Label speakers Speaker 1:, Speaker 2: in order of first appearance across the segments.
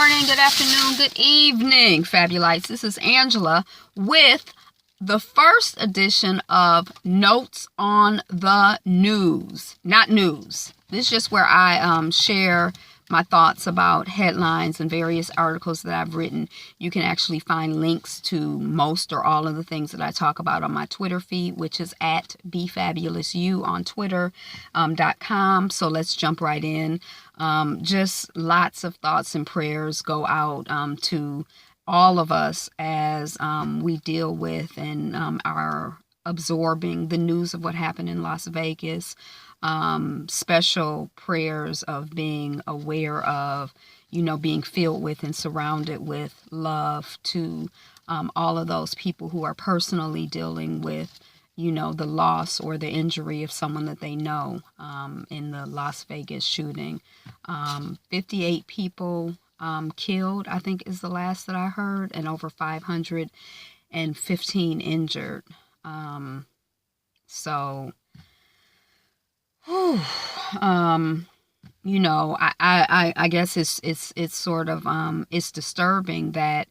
Speaker 1: morning, good afternoon, good evening, Fabulites. This is Angela with the first edition of Notes on the News. Not news. This is just where I share my thoughts about headlines and various articles that I've written. You can actually find links to most or all of the things that I talk about on my Twitter feed, which is at BeFabulousU on Twitter.com. So let's jump right in. Just lots of thoughts and prayers go out to all of us as we deal with and are absorbing the news of what happened in Las Vegas. Special prayers of being aware of, being filled with and surrounded with love to all of those people who are personally dealing with, the loss or the injury of someone that they know in the Las Vegas shooting. 58 people killed, I think is the last that I heard, and over 515 injured. I guess it's sort of, it's disturbing that,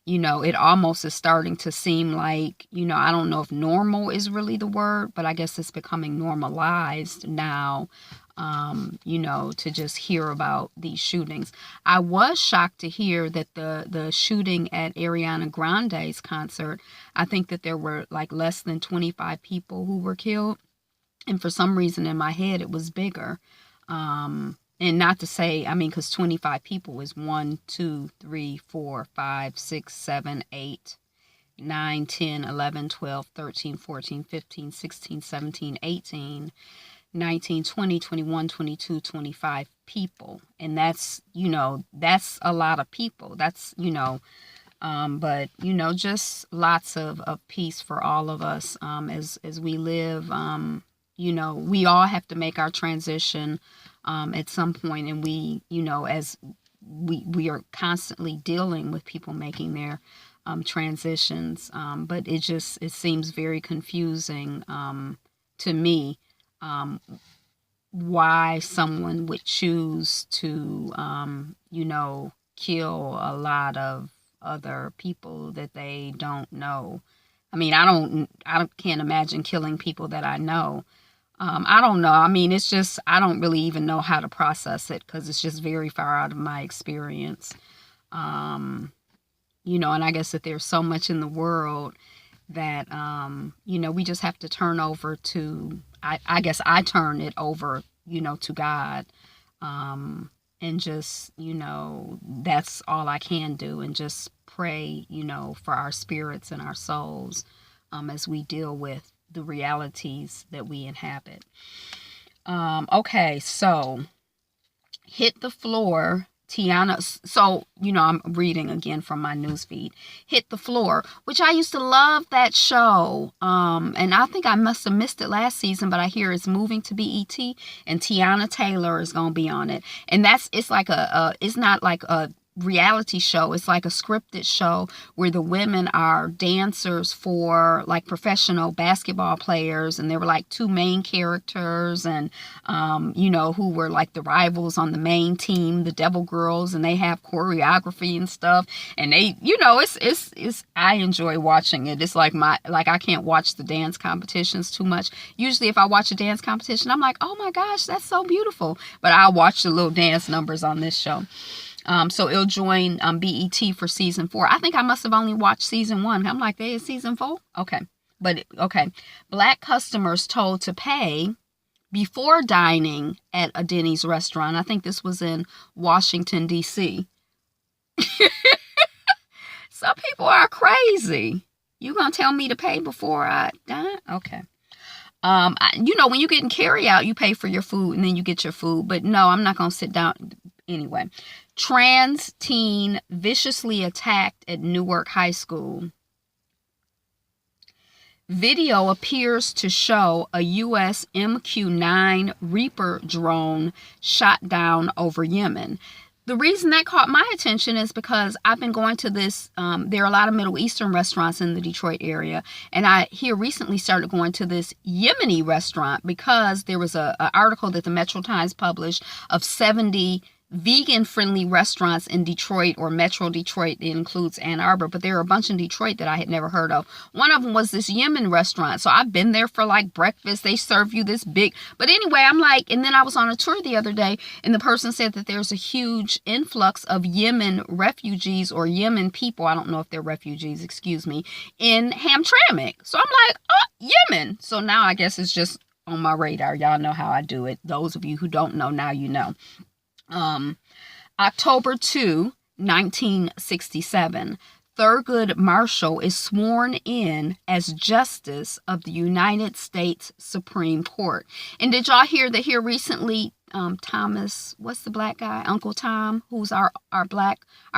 Speaker 1: it almost is starting to seem like, I don't know if normal is really the word, but I guess it's becoming normalized now, to just hear about these shootings. I was shocked to hear that the shooting at Ariana Grande's concert, I think that there were like less than 25 people who were killed. And for some reason in my head, it was bigger. And not to say, because 25 people is 1, 2, 3, 4, 5, 6, 7, 8, 9, 10, 11, 12, 13, 14, 15, 16, 17, 18, 19, 20, 21, 22, 25 people. And that's, that's a lot of people. That's, but, just lots of peace for all of us as we live. We all have to make our transition at some point, and we, as we are constantly dealing with people making their transitions, but it seems very confusing to me why someone would choose to, kill a lot of other people that they don't know. I can't imagine killing people that I know. I don't know. It's just, I don't really even know how to process it because it's just very far out of my experience. And I guess that there's so much in the world that, we just have to turn over to, I guess I turn it over, to God. And just, that's all I can do, and just pray, for our spirits and our souls as we deal with the realities that we inhabit. Okay, so Hit the Floor, Tiana. So, I'm reading again from my newsfeed. Hit the Floor, which I used to love that show. And I think I must have missed it last season, but I hear it's moving to BET, and Tiana Taylor is going to be on it. And it's like it's not like a reality show. It's like a scripted show where the women are dancers for like professional basketball players, and there were like two main characters, and who were like the rivals on the main team, the Devil Girls, and they have choreography and stuff, and they, it's I enjoy watching it. It's like I can't watch the dance competitions too much. Usually if I watch a dance competition, I'm like, oh my gosh, that's so beautiful, but I'll watch the little dance numbers on this show. So it'll join BET for season 4. I think I must have only watched season 1. I'm like, there's season 4? Okay. But, okay. Black customers told to pay before dining at a Denny's restaurant. I think this was in Washington, D.C. Some people are crazy. You gonna tell me to pay before I dine? Okay. When you get in carry out, you pay for your food and then you get your food. But no, I'm not gonna sit down. Anyway, trans teen viciously attacked at Newark High School. Video appears to show a U.S. MQ-9 Reaper drone shot down over Yemen. The reason that caught my attention is because I've been going to this, there are a lot of Middle Eastern restaurants in the Detroit area. And I here recently started going to this Yemeni restaurant because there was an article that the Metro Times published of 70 vegan-friendly restaurants in Detroit or Metro Detroit. It includes Ann Arbor, but there are a bunch in Detroit that I had never heard of. One of them was this Yemen restaurant. So I've been there for like breakfast. They serve you this big. But anyway, I'm like, and then I was on a tour the other day, and the person said that there's a huge influx of Yemen refugees or Yemen people. I don't know if they're refugees, excuse me, in Hamtramck. So I'm like, oh, Yemen. So now I guess it's just on my radar. Y'all know how I do it. Those of you who don't know, now you know. October 2, 1967, Thurgood Marshall is sworn in as Justice of the United States Supreme Court. And did y'all hear that here recently, Thomas, what's the black guy? Uncle Tom, who's our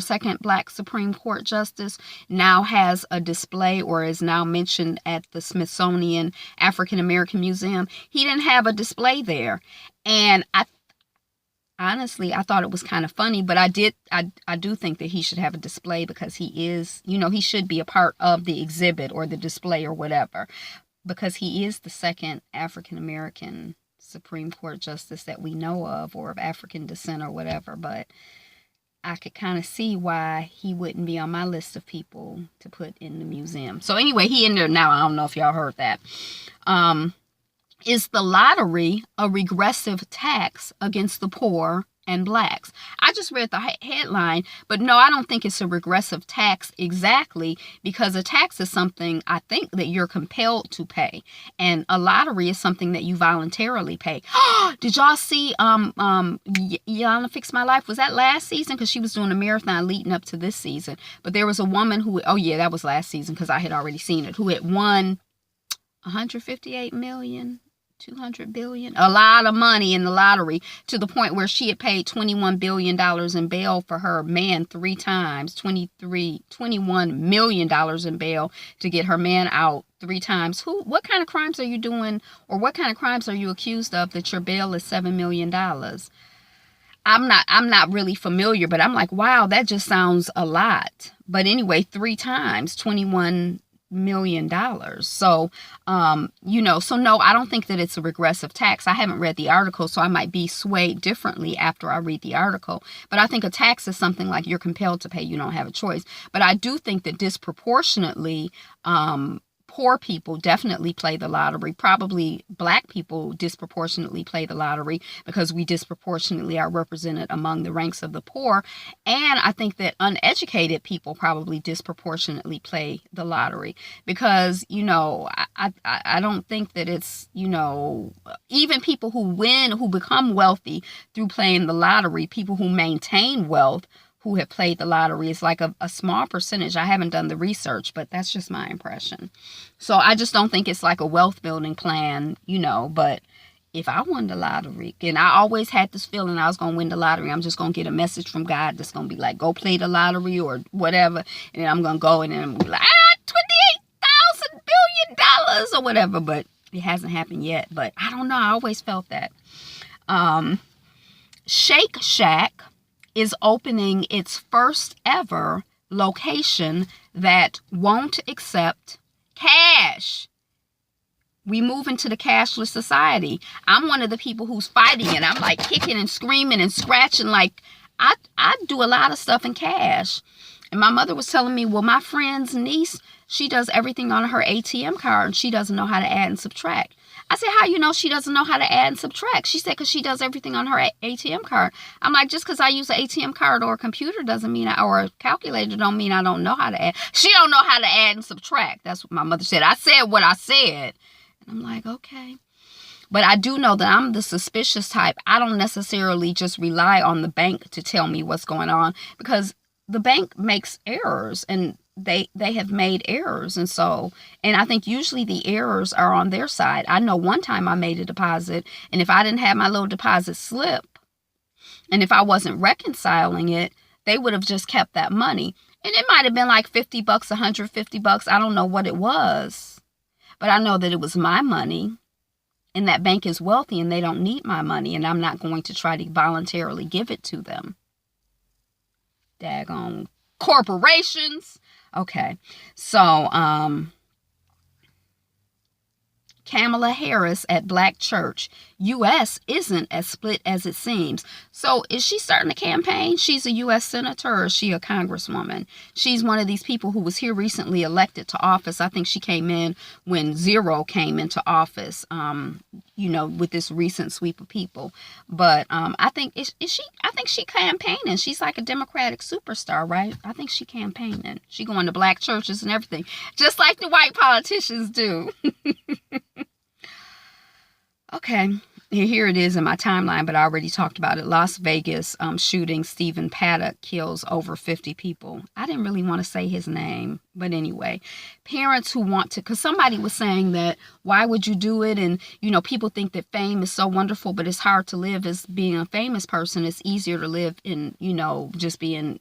Speaker 1: second black Supreme Court Justice, now has a display or is now mentioned at the Smithsonian African American Museum. He didn't have a display there. And honestly, I thought it was kind of funny, but I do think that he should have a display because he is, he should be a part of the exhibit or the display or whatever, because he is the second African-American Supreme Court Justice that we know of, or of African descent or whatever. But I could kind of see why he wouldn't be on my list of people to put in the museum. So anyway, he in there now. I don't know if y'all heard that. Is the lottery a regressive tax against the poor and blacks? I just read the headline, but no, I don't think it's a regressive tax exactly, because a tax is something I think that you're compelled to pay, and a lottery is something that you voluntarily pay. Did y'all see Yana Fix My Life? Was that last season? Because she was doing a marathon leading up to this season. But there was a woman who, oh yeah, that was last season because I had already seen it, who had won 158 million. 200 billion, a lot of money in the lottery, to the point where she had paid $21 billion in bail for her man 3 times, $21 million in bail to get her man out 3 times. What kind of crimes are you doing, or what kind of crimes are you accused of that your bail is $7 million? I'm not really familiar, but I'm like, wow, that just sounds a lot. But anyway, 3 times, $21 million. So, so no, I don't think that it's a regressive tax. I haven't read the article, so I might be swayed differently after I read the article. But I think a tax is something like you're compelled to pay. You don't have a choice. But I do think that disproportionately, poor people definitely play the lottery. Probably black people disproportionately play the lottery because we disproportionately are represented among the ranks of the poor. And I think that uneducated people probably disproportionately play the lottery because, I don't think that it's, even people who win, who become wealthy through playing the lottery, people who maintain wealth, who have played the lottery, is like a small percentage. I haven't done the research, but that's just my impression. So I just don't think it's like a wealth building plan, but if I won the lottery, and I always had this feeling I was going to win the lottery, I'm just going to get a message from God that's going to be like, go play the lottery or whatever. And then I'm going to go and then I'm going to be like, $28,000 billion or whatever. But it hasn't happened yet. But I don't know. I always felt that. Shake Shack is opening its first ever location that won't accept cash. We move into the cashless society. I'm one of the people who's fighting it. I'm like kicking and screaming and scratching. Like I do a lot of stuff in cash. And my mother was telling me, well, my friend's niece, she does everything on her ATM card and she doesn't know how to add and subtract. I said, how you know she doesn't know how to add and subtract? She said, because she does everything on her ATM card. I'm like, just because I use an ATM card or a computer doesn't mean, or a calculator don't mean I don't know how to add. She don't know how to add and subtract. That's what my mother said. I said what I said. And I'm like, okay. But I do know that I'm the suspicious type. I don't necessarily just rely on the bank to tell me what's going on, because the bank makes errors and they have made errors. And I think usually the errors are on their side. I know one time I made a deposit, and if I didn't have my little deposit slip, and if I wasn't reconciling it, they would have just kept that money. And it might have been like $50, $150. I don't know what it was, but I know that it was my money, and that bank is wealthy and they don't need my money, and I'm not going to try to voluntarily give it to them. Daggone corporations. Okay, so Kamala Harris at Black Church. U.S. isn't as split as it seems. So is she starting a campaign? She's a U.S. senator, or is she a congresswoman? She's one of these people who was here recently elected to office. I think she came in when Zero came into office, with this recent sweep of people. But I think I think she campaigning. She's like a Democratic superstar, right? I think she campaigning. She going to black churches and everything, just like the white politicians do. Okay, here it is in my timeline, but I already talked about it. Las Vegas shooting, Stephen Paddock kills over 50 people. I didn't really want to say his name, but anyway, parents who want to, because somebody was saying that, why would you do it? And, people think that fame is so wonderful, but it's hard to live as being a famous person. It's easier to live in, just being,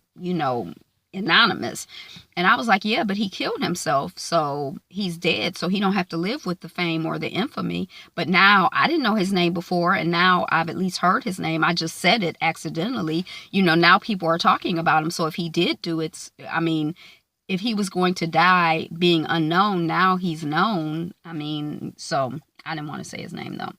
Speaker 1: anonymous. And I was like, yeah, but he killed himself, so he's dead, so he don't have to live with the fame or the infamy. But now, I didn't know his name before, and now I've at least heard his name. I just said it accidentally. Now people are talking about him. So if he did do it, if he was going to die being unknown, now he's known. So I didn't want to say his name though.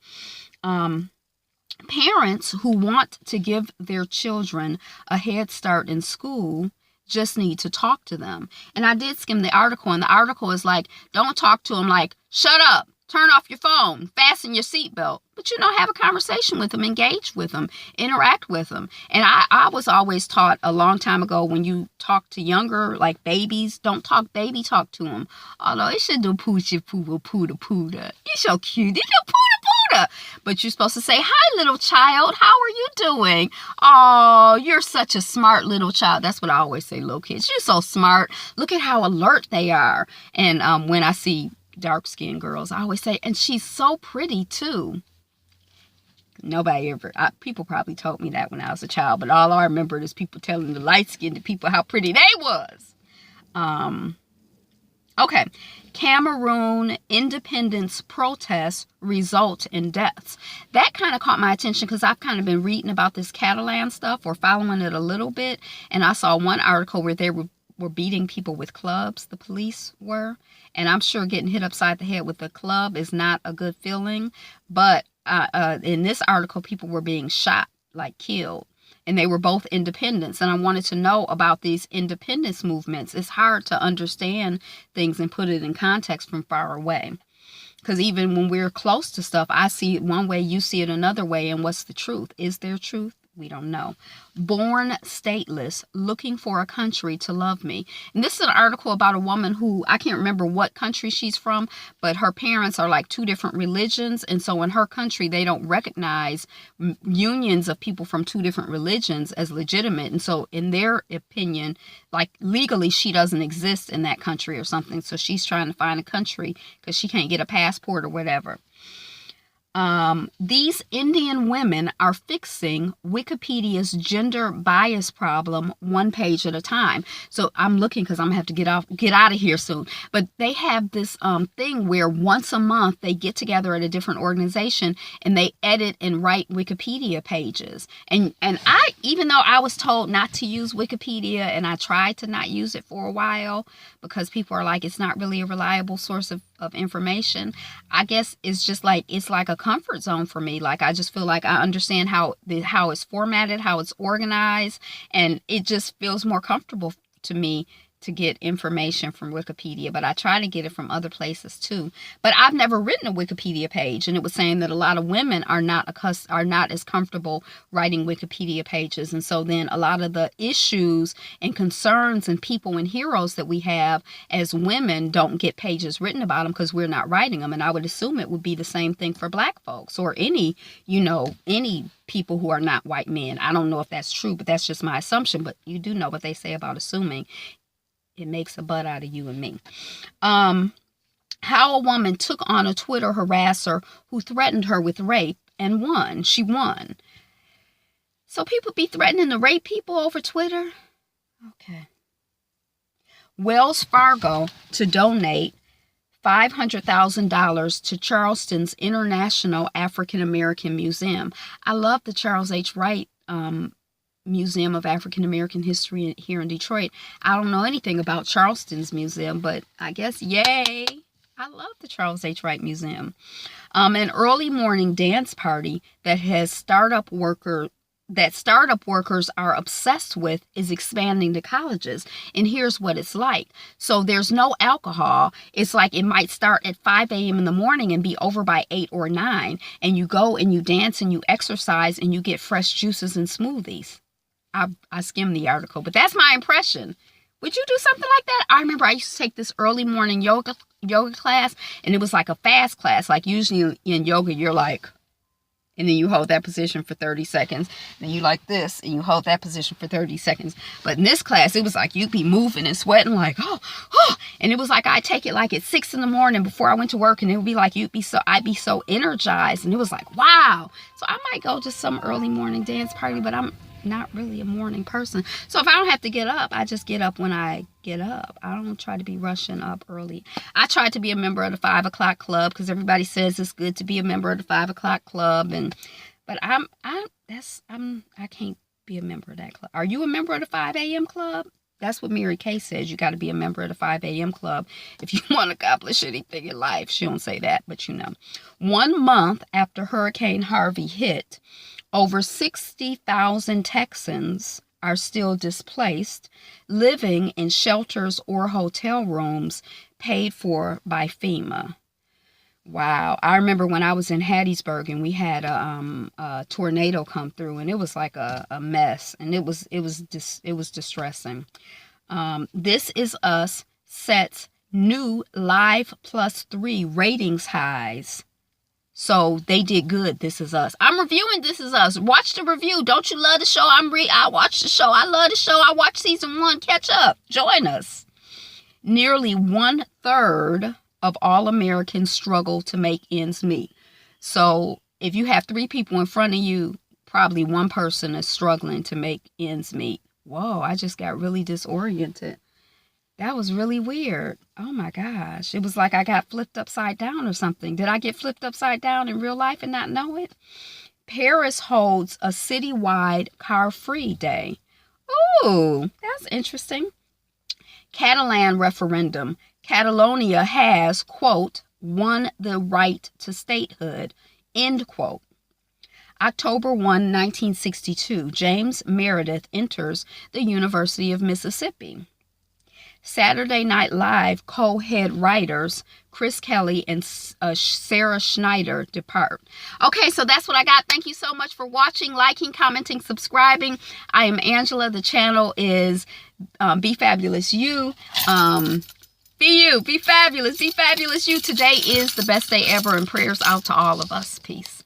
Speaker 1: Parents who want to give their children a head start in school just need to talk to them. And I did skim the article, and the article is like, don't talk to them like, shut up, turn off your phone, fasten your seatbelt. But, have a conversation with them, engage with them, interact with them. And I was always taught a long time ago, when you talk to younger, like babies, don't talk baby talk to them. Although it should do poochie poo poo poo. You're so cute. It's a poo. But you're supposed to say, hi, little child. How are you doing? Oh, you're such a smart little child. That's what I always say, little kids. You're so smart. Look at how alert they are. And when I see dark-skinned girls, I always say, and she's so pretty, too. Nobody ever, people probably told me that when I was a child, but all I remember is people telling the light-skinned people how pretty they was. Okay. Cameroon independence protests result in deaths. That kind of caught my attention because I've kind of been reading about this Catalan stuff, or following it a little bit. And I saw one article where they were beating people with clubs, the police were. And I'm sure getting hit upside the head with a club is not a good feeling. But in this article, people were being shot, like killed. And they were both independents. And I wanted to know about these independence movements. It's hard to understand things and put it in context from far away. Because even when we're close to stuff, I see it one way, you see it another way. And what's the truth? Is there truth? We don't know. Born stateless, looking for a country to love me. And this is an article about a woman who, I can't remember what country she's from, but her parents are like two different religions. And so in her country, they don't recognize unions of people from two different religions as legitimate. And so in their opinion, like legally, she doesn't exist in that country or something. So she's trying to find a country because she can't get a passport or whatever. These Indian women are fixing Wikipedia's gender bias problem one page at a time. So I'm looking because I'm going to have to get out of here soon. But they have this thing where once a month they get together at a different organization and they edit and write Wikipedia pages. And I, even though I was told not to use Wikipedia, and I tried to not use it for a while because people are like, it's not really a reliable source of information. I guess it's just like, it's like a comfort zone for me. Like, I just feel like I understand how it's formatted, how it's organized, and it just feels more comfortable to me to get information from Wikipedia. But I try to get it from other places too. But I've never written a Wikipedia page, and it was saying that a lot of women are not as comfortable writing Wikipedia pages. And so then a lot of the issues and concerns and people and heroes that we have as women don't get pages written about them because we're not writing them. And I would assume it would be the same thing for Black folks or any people who are not white men. I don't know if that's true, but that's just my assumption. But you do know what they say about assuming. It makes a butt out of you and me. How a woman took on a Twitter harasser who threatened her with rape and won. She won. So people be threatening to rape people over Twitter? Okay. Wells Fargo to donate $500,000 to Charleston's International African American Museum. I love the Charles H. Wright Museum of African American History here in Detroit. I don't know anything about Charleston's museum, but I guess, yay, I love the Charles H. Wright Museum. An early morning dance party that startup workers are obsessed with is expanding to colleges. And here's what it's like. So there's no alcohol. It's like it might start at 5 a.m. in the morning and be over by 8 or 9. And you go and you dance and you exercise and you get fresh juices and smoothies. I skimmed the article, but that's my impression. Would you do something like that? I remember I used to take this early morning yoga class, and it was like a fast class. Like usually in yoga, you're like, and then you hold that position for 30 seconds. Then you like this, and you hold that position for 30 seconds. But in this class, it was like you'd be moving and sweating like, oh. And it was like I'd take it like at 6 in the morning before I went to work, and it would be like I'd be so energized. And it was like, wow. So I might go to some early morning dance party, but I'm not really a morning person. So if I don't have to get up, I just get up when I get up. I don't try to be rushing up early. I tried to be a member of the 5 o'clock club because everybody says it's good to be a member of the 5 o'clock club, but I can't be a member of that club. Are you a member of the 5 a.m. club? That's what Mary Kay says. You got to be a member of the 5 a.m. club if you want to accomplish anything in life. She don't say that, but you know. 1 month after Hurricane Harvey hit, over 60,000 Texans are still displaced, living in shelters or hotel rooms paid for by FEMA. Wow. I remember when I was in Hattiesburg and we had a tornado come through, and it was like a mess, and it was distressing. This Is Us sets new Live Plus 3 ratings highs. So they did good. This Is Us. I'm reviewing This Is Us. Watch the review. Don't you love the show? I watched the show. I love the show. I watched season 1. Catch up. Join us. Nearly 1/3 of all Americans struggle to make ends meet. So if you have 3 people in front of you, probably one person is struggling to make ends meet. Whoa, I just got really disoriented. That was really weird. Oh my gosh. It was like I got flipped upside down or something. Did I get flipped upside down in real life and not know it? Paris holds a citywide car-free day. Ooh, that's interesting. Catalan referendum. Catalonia has, quote, won the right to statehood, end quote. October 1, 1962, James Meredith enters the University of Mississippi. Saturday Night Live co-head writers Chris Kelly and Sarah Schneider depart. Okay, so that's what I got. Thank you so much for watching, liking, commenting, subscribing. I am Angela. The channel is Be Fabulous You. Be you. Be fabulous. Be fabulous you. Today is the best day ever, and prayers out to all of us. Peace.